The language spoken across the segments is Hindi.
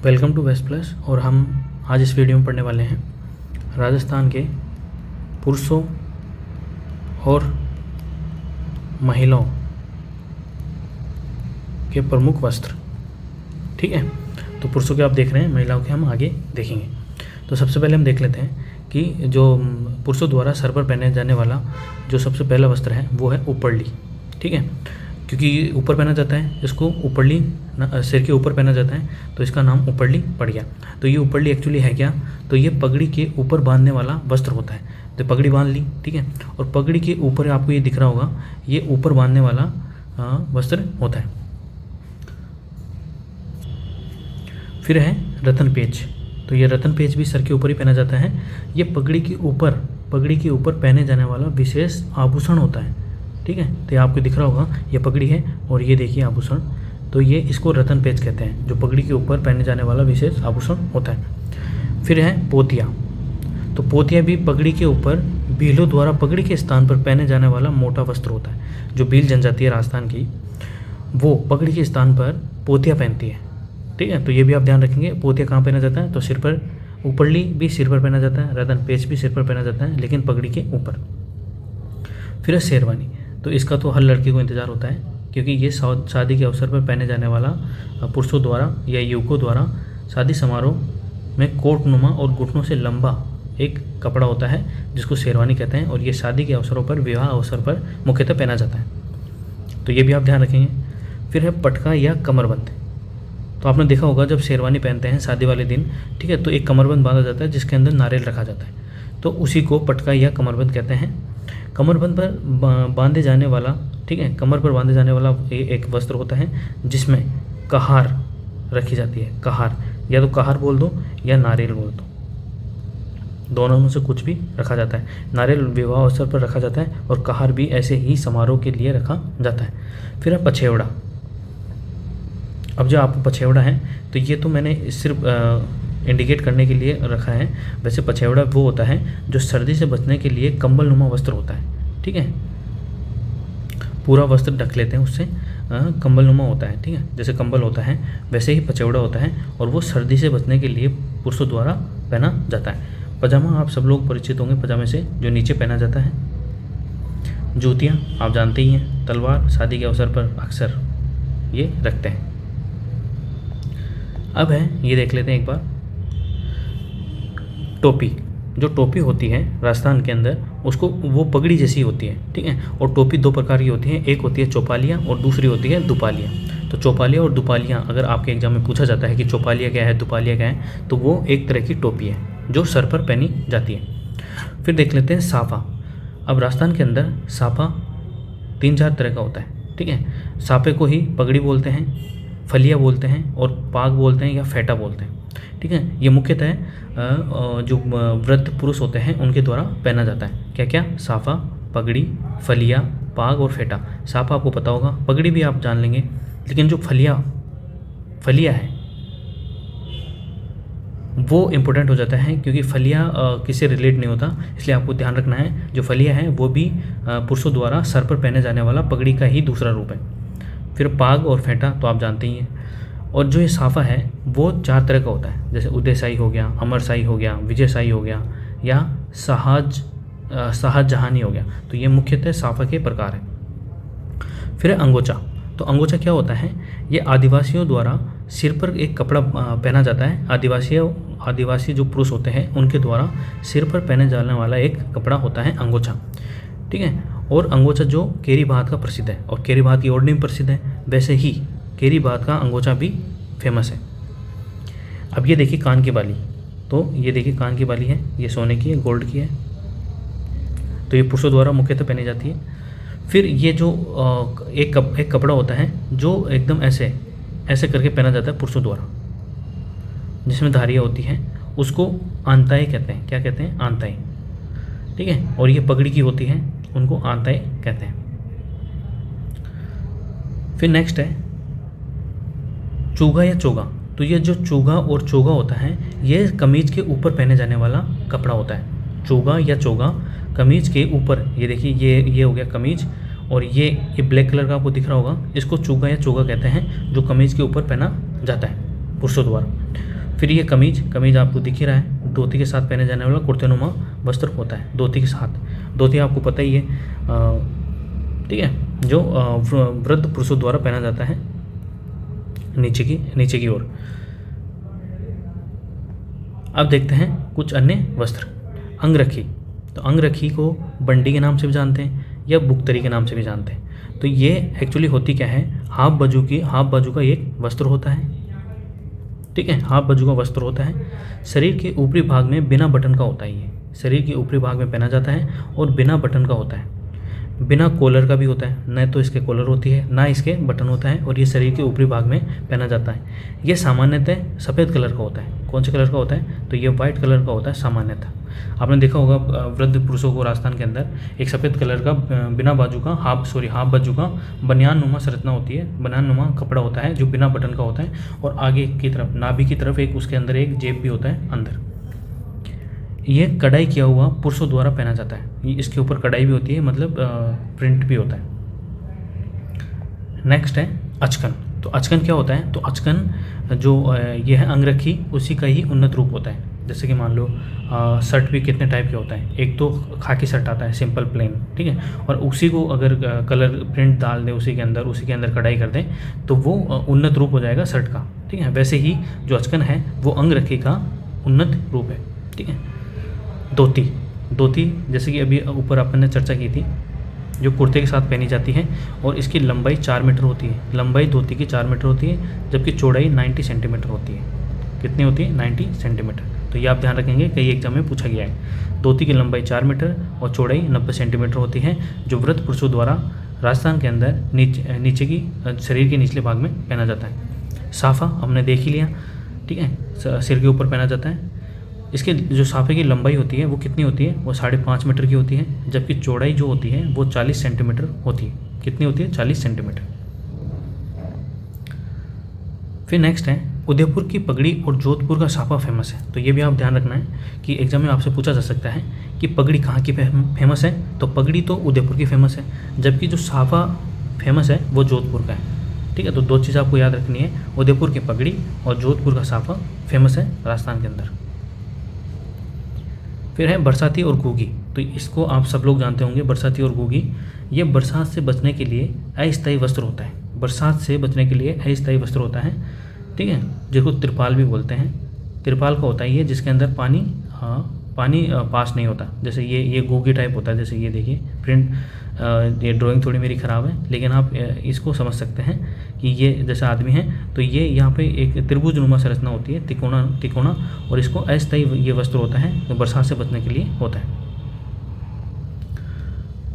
Welcome to waste plus. और हम आज इस वीडियो में पढ़ने वाले हैं राजस्थान के पुरुषों और महिलाओं के प्रमुख वस्त्र। ठीक है, तो पुरुषों के आप देख रहे हैं, महिलाओं के हम आगे देखेंगे। तो सबसे पहले हम देख लेते हैं कि जो पुरुषों द्वारा सर पर पहने जाने वाला जो सबसे पहला वस्त्र है वो है उपरली। ठीक है, क्योंकि ऊपर पहना जाता है, इसको उपरली सिर के ऊपर पहना जाता है, तो इसका नाम उपरली पड़ गया। तो ये उपरली एक्चुअली है क्या? तो ये पगड़ी के ऊपर बांधने वाला वस्त्र होता है। तो पगड़ी बांध ली, ठीक है, और पगड़ी के ऊपर आपको ये दिख रहा होगा, ये ऊपर बांधने वाला वस्त्र होता है। फिर है रतन पेच। तो ये रतन पेच भी सर के ऊपर ही पहना जाता है। ये पगड़ी के ऊपर पहने जाने वाला विशेष आभूषण होता है। ठीक है, तो ये आपको दिख रहा होगा, ये पगड़ी है और ये देखिए आभूषण, तो ये इसको रतन पेच कहते हैं, जो पगड़ी के ऊपर पहने जाने वाला विशेष आभूषण होता है। फिर है पोतिया। तो पोतिया भी पगड़ी के ऊपर भीलों द्वारा पगड़ी के स्थान पर पहने जाने वाला मोटा वस्त्र होता है। जो भील जनजाति है राजस्थान की, वो पगड़ी के स्थान पर पोतिया पहनती है। ठीक है, तो ये भी आप ध्यान रखेंगे। पोतिया कहाँ पहना जाता है? तो सिर पर। उपरली भी सिर पर पहना जाता है, रतन पेच भी सिर पर पहना जाता है, लेकिन पगड़ी के ऊपर। फिर है शेरवानी। तो इसका तो हर लड़के को इंतज़ार होता है, क्योंकि ये शादी के अवसर पर पहने जाने वाला पुरुषों द्वारा या युवकों द्वारा शादी समारोह में कोटनुमा और घुटनों से लंबा एक कपड़ा होता है, जिसको शेरवानी कहते हैं, और ये शादी के अवसरों पर, विवाह अवसर पर मुख्यतः पहना जाता है। तो ये भी आप ध्यान रखेंगे। फिर है पटका या कमरबंद। तो आपने देखा होगा, जब शेरवानी पहनते हैं शादी वाले दिन, ठीक है, तो एक कमरबंद बांधा जाता है जिसके अंदर नारियल रखा जाता है, तो उसी को पटका या कमरबंद कहते हैं। कमरबंद पर बांधे जाने वाला, ठीक है, कमर पर बांधे जाने वाला एक वस्त्र होता है जिसमें कहार रखी जाती है। कहार, या तो कहार बोल दो या नारियल बोल दो, दोनों में से कुछ भी रखा जाता है। नारियल विवाह अवसर पर रखा जाता है और कहार भी ऐसे ही समारोह के लिए रखा जाता है। फिर है पछेवड़ा। अब जो आपको पछेवड़ा है, तो ये तो मैंने सिर्फ इंडिकेट करने के लिए रखा है। वैसे पछेवड़ा वो होता है जो सर्दी से बचने के लिए कंबल नुमा वस्त्र होता है। ठीक है, पूरा वस्त्र ढक लेते हैं उससे, कंबल नुमा होता है। ठीक है, जैसे कंबल होता है वैसे ही पछेवड़ा होता है, और वो सर्दी से बचने के लिए पुरुषों द्वारा पहना जाता है। पजामा आप सब लोग परिचित होंगे पजामे से, जो नीचे पहना जाता है। जूतियाँ आप जानते ही हैं। तलवार शादी के अवसर पर अक्सर ये रखते हैं। अब है, ये देख लेते हैं एक बार, टोपी। जो टोपी होती है राजस्थान के अंदर, उसको वो पगड़ी जैसी होती है। ठीक है, और टोपी दो प्रकार की होती है, एक होती है चौपालिया और दूसरी होती है दुपालिया। तो चौपालिया और दुपालिया, अगर आपके एग्जाम में पूछा जाता है कि चौपालिया क्या है, दुपालिया क्या है, तो वो एक तरह की टोपी है जो सर पर पहनी जाती है। फिर देख लेते हैं साफा। अब राजस्थान के अंदर साफा 3-4 तरह का होता है। ठीक है, साफे को ही पगड़ी बोलते हैं, फलिया बोलते हैं, और पाग बोलते हैं या फेटा बोलते हैं। ठीक है, ये मुख्यतः जो वृद्ध पुरुष होते हैं उनके द्वारा पहना जाता है। क्या क्या? साफा, पगड़ी, फलिया, पाग और फेटा। साफा आपको पता होगा, पगड़ी भी आप जान लेंगे, लेकिन जो फलिया है वो इम्पोर्टेंट हो जाता है, क्योंकि फलिया किसी रिलेट नहीं होता, इसलिए आपको ध्यान रखना है। जो फलिया है वो भी पुरुषों द्वारा सर पर पहने जाने वाला पगड़ी का ही दूसरा रूप है। फिर पाग और फेटा तो आप जानते ही हैं। और जो ये साफा है वो 4 तरह का होता है, जैसे उदयशाही हो गया, अमरशाही हो गया, विजयशाही हो गया, या शाहजहानी हो गया। तो ये मुख्यतः साफा के प्रकार हैं। फिर अंगोचा। तो अंगोचा क्या होता है? ये आदिवासियों द्वारा सिर पर एक कपड़ा पहना जाता है। आदिवासी जो पुरुष होते हैं उनके द्वारा सिर पर पहने जाने वाला एक कपड़ा होता है अंगोचा। ठीक है, और अंगोचा जो केरी बात का प्रसिद्ध है, और केरी बात की ओढ़नी प्रसिद्ध है, वैसे ही केरी बात का अंगोचा भी फेमस है। अब ये देखिए कान की बाली। तो ये देखिए कान की बाली है, ये सोने की है, गोल्ड की है, तो ये पुरुषों द्वारा मुख्यतः पहनी जाती है। फिर ये जो एक कपड़ा होता है जो एकदम ऐसे ऐसे करके पहना जाता है पुरुषों द्वारा, जिसमें धारियाँ होती हैं, उसको आंताई कहते हैं। क्या कहते हैं? आंताई। ठीक है, और ये पगड़ी की होती है, उनको आंताई कहते हैं। फिर नेक्स्ट है चूगा या चोगा। तो ये जो चूगा और चोगा होता है, ये कमीज के ऊपर पहने जाने वाला कपड़ा होता है। चूगा या चोगा कमीज के ऊपर, ये देखिए ये हो गया कमीज, और ये ब्लैक कलर का आपको दिख रहा होगा, इसको चूगा या चोगा कहते हैं, जो कमीज के ऊपर पहना जाता है पुरुषों द्वारा। फिर ये कमीज आपको दिख ही रहा है, धोती के साथ पहने जाने वाला कुर्तेनुमा वस्त्र होता है। धोती के साथ, धोती आपको पता ही है, ठीक है, जो वृद्ध पुरुषों द्वारा पहना जाता है नीचे की ओर। अब देखते हैं कुछ अन्य वस्त्र। अंगरखी, तो अंगरखी को बंडी के नाम से भी जानते हैं या बुकतरी के नाम से भी जानते हैं। तो ये एक्चुअली होती क्या है, हाफ बाजू का एक वस्त्र होता है, ठीक है, हाफ बाजू का वस्त्र होता है। शरीर के ऊपरी भाग में बिना बटन का होता है, ये शरीर के ऊपरी भाग में पहना जाता है और बिना बटन का होता है, बिना कॉलर का भी होता है, न तो इसके कॉलर होती है ना इसके बटन होता है, और ये शरीर के ऊपरी भाग में पहना जाता है। ये सामान्यतः सफ़ेद कलर का होता है। कौन से कलर का होता है, तो ये वाइट कलर का होता है सामान्यतः। आपने देखा होगा वृद्ध पुरुषों को राजस्थान के अंदर एक सफ़ेद कलर का बिना बाजू का हाफ बाजू का बनियान नुमा संरचना होती है, बनियान नुमा कपड़ा होता है जो बिना बटन का होता है, और आगे की तरफ नाभि की तरफ एक उसके अंदर एक जेब भी होता है अंदर। ये कढ़ाई किया हुआ पुरुषों द्वारा पहना जाता है, इसके ऊपर कढ़ाई भी होती है, मतलब प्रिंट भी होता है। नेक्स्ट है अचकन। तो अचकन क्या होता है, तो अचकन जो ये है अंगरखी, उसी का ही उन्नत रूप होता है। जैसे कि मान लो शर्ट भी कितने टाइप के होता है, एक तो खाकी शर्ट आता है सिंपल प्लेन, ठीक है, और उसी को अगर कलर प्रिंट डाल दें उसी के अंदर कढ़ाई कर दें तो वो उन्नत रूप हो जाएगा शर्ट का, ठीक है। वैसे ही जो अचकन है वो अंगरखी का उन्नत रूप है, ठीक है। धोती जैसे कि अभी ऊपर अपन ने चर्चा की थी, जो कुर्ते के साथ पहनी जाती है, और इसकी लंबाई 4 मीटर होती है। लंबाई धोती की 4 मीटर होती है, जबकि चौड़ाई 90 सेंटीमीटर होती है। कितनी होती है, 90 सेंटीमीटर। तो ये आप ध्यान रखेंगे, कई एग्जाम में पूछा गया है। धोती की लंबाई 4 मीटर और चौड़ाई 90 सेंटीमीटर होती है, जो वृद्ध पुरुषों द्वारा राजस्थान के अंदर नीचे की शरीर के निचले भाग में पहना जाता है। साफा हमने देख ही लिया, ठीक है, सिर के ऊपर पहना जाता है। इसके जो साफे की लंबाई होती है वो कितनी होती है, वो 5.5 मीटर की होती है, जबकि चौड़ाई जो होती है वो 40 सेंटीमीटर होती है। कितनी होती है, 40 सेंटीमीटर। फिर नेक्स्ट है उदयपुर की पगड़ी और जोधपुर का साफा फेमस है। तो ये भी आप ध्यान रखना है कि एग्जाम में आपसे पूछा जा सकता है कि पगड़ी कहाँ की फेमस है, तो पगड़ी तो उदयपुर की फेमस है, जबकि जो साफा फेमस है वो जोधपुर का है, ठीक है। तो दो चीज़ आपको याद रखनी है, उदयपुर की पगड़ी और जोधपुर का साफा फेमस है राजस्थान के अंदर। फिर है बरसाती और घूगी। तो इसको आप सब लोग जानते होंगे, बरसाती और घूगी। ये बरसात से बचने के लिए अस्थायी वस्त्र होता है, बरसात से बचने के लिए अस्थायी वस्त्र होता है, ठीक है, जिसको तिरपाल भी बोलते हैं। तिरपाल का होता है ये, जिसके अंदर पानी पास नहीं होता। जैसे ये घूगी टाइप होता है, जैसे ये देखिए प्रिंट, ये ड्राइंग थोड़ी मेरी ख़राब है, लेकिन आप इसको समझ सकते हैं कि ये जैसे आदमी है, तो ये यहाँ पे एक त्रिभुज नुमा संरचना होती है, तिकोना, और इसको अस्थायी ये वस्त्र होता है, तो बरसात से बचने के लिए होता है।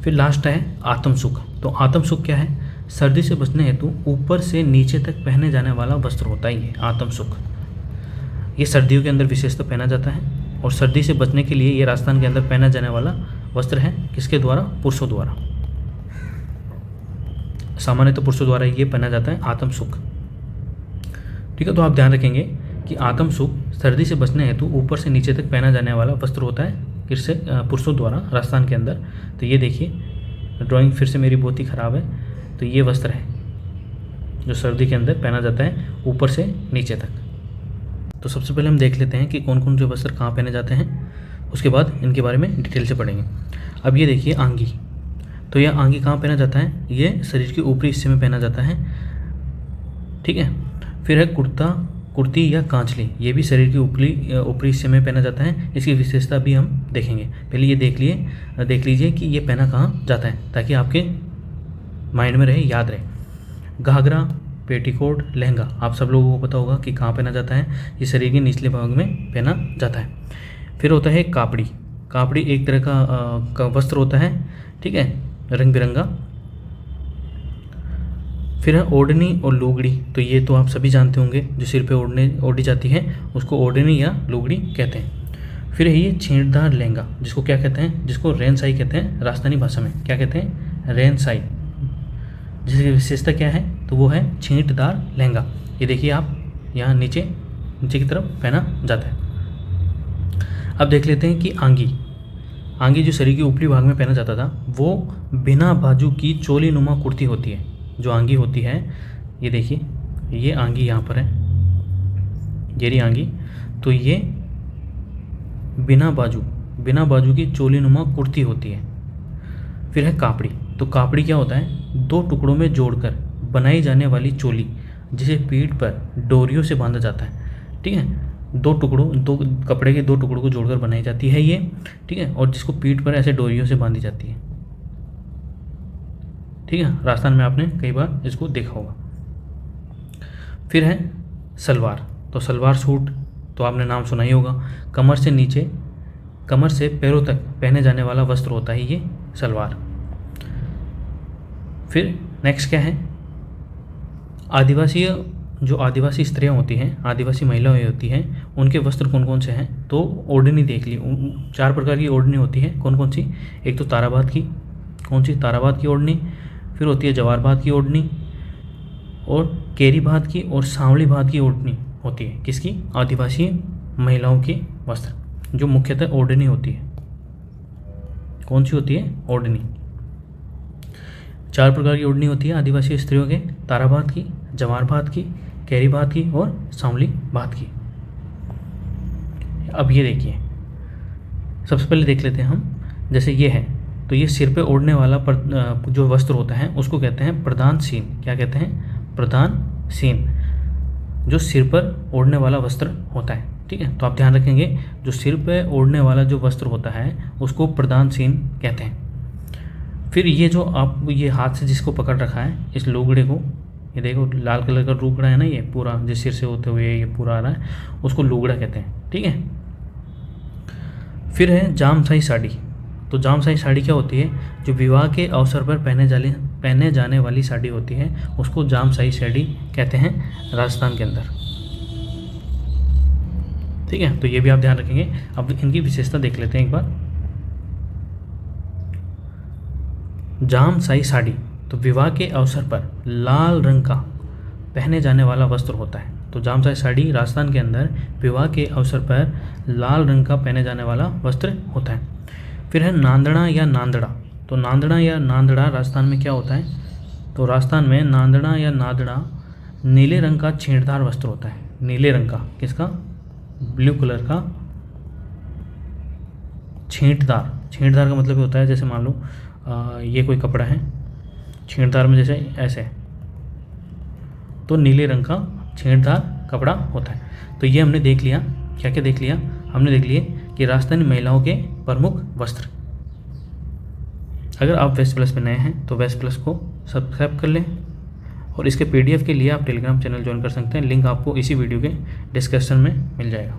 फिर लास्ट है आत्मसुख। तो आत्मसुख क्या है, सर्दी से बचने हेतु ऊपर से नीचे तक पहने जाने वाला वस्त्र होता है ये आत्मसुख। ये सर्दियों के अंदर विशेषतः पहना जाता है, और सर्दी से बचने के लिए ये राजस्थान के अंदर पहना जाने वाला वस्त्र है। किसके द्वारा, पुरुषों द्वारा, सामान्यतः पुरुषों द्वारा ये पहना जाता है आत्मसुख, ठीक है। तो आप ध्यान रखेंगे कि आत्मसुख सर्दी से बचने हेतु ऊपर से नीचे तक पहना जाने वाला वस्त्र होता है, किससे, पुरुषों द्वारा राजस्थान के अंदर। तो ये देखिए ड्राइंग फिर से मेरी बहुत ही ख़राब है, तो ये वस्त्र है जो सर्दी के अंदर पहना जाता है ऊपर से नीचे तक। तो सबसे पहले हम देख लेते हैं कि कौन कौन से वस्त्र कहाँ पहने जाते हैं, उसके बाद इनके बारे में डिटेल से पढ़ेंगे। अब ये देखिए आंगी। तो यह आंगी कहाँ पहना जाता है, ये शरीर के ऊपरी हिस्से में पहना जाता है, ठीक है। फिर है कुर्ती या कांचली, ये भी शरीर के ऊपरी हिस्से में पहना जाता है। इसकी विशेषता भी हम देखेंगे। पहले ये देख लीजिए कि ये पहना कहाँ जाता है, ताकि आपके माइंड में रहे, याद रहे। घाघरा, पेटीकोट, लहंगा, आप सब लोगों को पता होगा कि कहाँ पहना जाता है, ये शरीर के निचले भाग में पहना जाता है। फिर होता है कापड़ी एक तरह का वस्त्र होता है, ठीक है, रंग बिरंगा। फिर है ओढ़नी और लुगड़ी। तो ये तो आप सभी जानते होंगे, जो सिर पे ओढ़ी जाती है उसको ओढ़नी या लुगड़ी कहते हैं। फिर है ये छेड़दार लहंगा, जिसको क्या कहते हैं, जिसको रेनसाई कहते हैं राजस्थानी भाषा में। क्या कहते हैं, रेनसाई। जिसकी विशेषता क्या है, तो वो है छींटदार लहंगा। ये देखिए आप यहाँ नीचे की तरफ पहना जाता है। अब देख लेते हैं कि आंगी जो शरीर के ऊपरी भाग में पहना जाता था, वो बिना बाजू की चोली नुमा कुर्ती होती है। जो आंगी होती है, ये देखिए, ये आंगी यहाँ पर है, ये रही आंगी। तो ये बिना बाजू की चोली नुमा कुर्ती होती है। फिर है कापड़ी। तो कापड़ी क्या होता है, 2 टुकड़ों में जोड़कर बनाई जाने वाली चोली जिसे पीठ पर डोरियों से बांधा जाता है। ठीक है, 2 कपड़े के 2 टुकड़ों को जोड़कर बनाई जाती है ये। ठीक है, और जिसको पीठ पर ऐसे डोरियों से बांधी जाती है। ठीक है, राजस्थान में आपने कई बार इसको देखा होगा। फिर है सलवार। तो सलवार सूट तो आपने नाम सुना ही होगा। कमर से पैरों तक पहने जाने वाला वस्त्र होता है ये सलवार। फिर नेक्स्ट क्या है, आदिवासी स्त्रियां होती हैं, आदिवासी महिलाएं होती हैं, उनके वस्त्र कौन कौन से हैं। तो ओढ़नी देख ली, 4 प्रकार की ओढ़नी होती है। कौन कौन सी, एक तो ताराबाद की, कौन सी, ताराबाद की ओढ़नी। फिर होती है जवारबाद की ओढ़नी, और केरी भात की और सांवली भात की ओढ़नी होती है। किसकी, आदिवासी महिलाओं की वस्त्र, जो मुख्यतः ओढ़नी होती है। कौन सी होती है, ओढ़नी। 4 प्रकार की ओढ़नी होती है आदिवासी स्त्रियों के, ताराबाद की, जवार भात की, केरी भात की और सांवली भात की। अब ये देखिए, सबसे पहले देख लेते हैं हम। जैसे ये है, तो ये सिर पे ओढ़ने वाला जो वस्त्र होता है उसको कहते हैं प्रधान सीन। क्या कहते हैं, प्रधान सीन, जो सिर पर ओढ़ने वाला वस्त्र होता है। ठीक है, तो आप ध्यान रखेंगे, जो सिर पे ओढ़ने वाला जो वस्त्र होता है उसको प्रधान सीन कहते हैं। फिर ये जो आप ये हाथ से जिसको पकड़ रखा है, इस लुगड़े को, ये देखो लाल कलर का लुगड़ा है ना, ये पूरा जिस सिर से होते हुए ये पूरा आ रहा है, उसको लुगड़ा कहते हैं। ठीक है, फिर है जामसाई साड़ी। तो जामसाई साड़ी क्या होती है, जो विवाह के अवसर पर पहने जाने वाली साड़ी होती है, उसको जामसाई साड़ी कहते हैं राजस्थान के अंदर। ठीक है, तो ये भी आप ध्यान रखेंगे। अब इनकी विशेषता देख लेते हैं एक बार। जामसाई साड़ी तो विवाह के अवसर पर लाल रंग का पहने जाने वाला वस्त्र होता है। तो जामसाई साड़ी राजस्थान के अंदर विवाह के अवसर पर लाल रंग का पहने जाने वाला वस्त्र होता है। फिर है नांदड़ा या नांदड़ा। तो नांदड़ा या नांदड़ा राजस्थान में क्या होता है, तो राजस्थान में नांदड़ा या नांदड़ा नीले रंग का छेड़दार वस्त्र होता है। नीले रंग का, किसका, ब्लू कलर का छेड़दार का मतलब होता है, जैसे मान लो ये कोई कपड़ा है, छेड़दार में जैसे ऐसे, तो नीले रंग का छेड़दार कपड़ा होता है। तो ये हमने देख लिया, क्या क्या देख लिया, हमने देख लिए कि राजस्थानी महिलाओं के प्रमुख वस्त्र। अगर आप वेस्ट प्लस में नए हैं तो वेस्ट प्लस को सब्सक्राइब कर लें, और इसके PDF के लिए आप टेलीग्राम चैनल ज्वाइन कर सकते हैं। लिंक आपको इसी वीडियो के डिस्क्रिप्शन में मिल जाएगा।